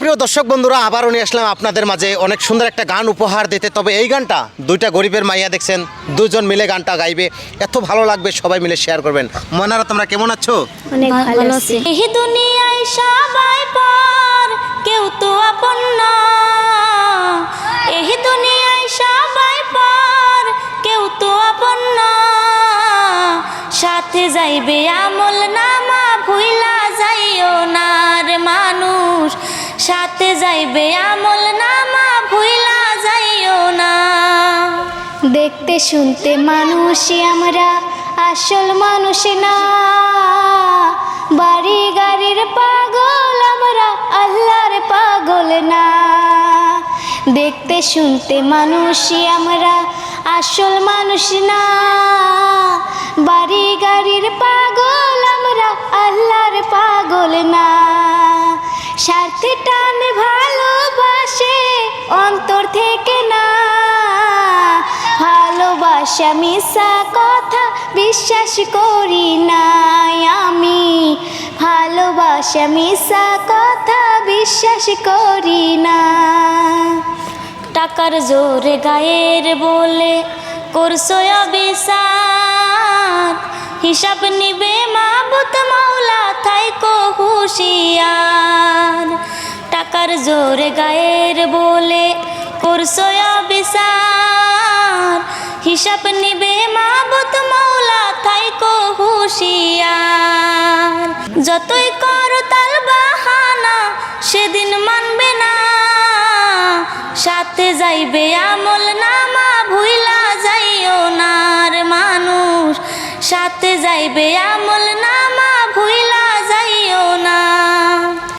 প্রিয় দর্শক বন্ধুরা, আবারও নিয়ে আসলাম আপনাদের মাঝে অনেক সুন্দর একটা গান উপহার দিতে। তবে এই গানটা দুইটা গরিবের মাইয়া দেখছেন, দুজন মিলে গানটা গাইবে, এত ভালো লাগবে, সবাই মিলে শেয়ার করবেন। মনারা, তোমরা কেমন আছো? অনেক ভালো আছি। এই দুনিয়ায় সবাই পর, কেউ তো আপন না। এই দুনিয়ায় সবাই পর, কেউ তো আপন না। সাথে যাইবে আমল নামা, ভুইলা যাইও না রে মানুষ। সাথে যাইবে আমল নামা, ভুইলা যাইও না। দেখতে শুনতে মানুষই আমরা, আসল মানুষ না। বাড়ি গাড়ির পাগল আমরা, আল্লাহর পাগল না। দেখতে শুনতে মানুষই আমরা, আসল মানুষ না। বাড়ি গাড়ির পাগল আমরা, আল্লাহর পাগল না। স্বার্থে টানে ভালোবাসে অন্তর থেকে না। ভালোবাসা মিশা কথা বিশ্বাস করি না আমি। ভালোবাসা মিশা কথা বিশ্বাস করি না। টাকার জোরে গায়ের বলে করছো অবিচার, হিসাব নিবে মাবুত মাওলা, থাইকো হুঁশিয়ার। টাকার জোরে গায়ের বলে করছো অবিচার, হিসাব নিবে মাবুত মাওলা, থাইকো হুঁশিয়ার। যতই করো তাল বাহানা, সেদিন মানবে না। সাথে যাইবে আমল নামা, ভুইলা যাইও না রে মানুষ। সাথে যাইবে আমল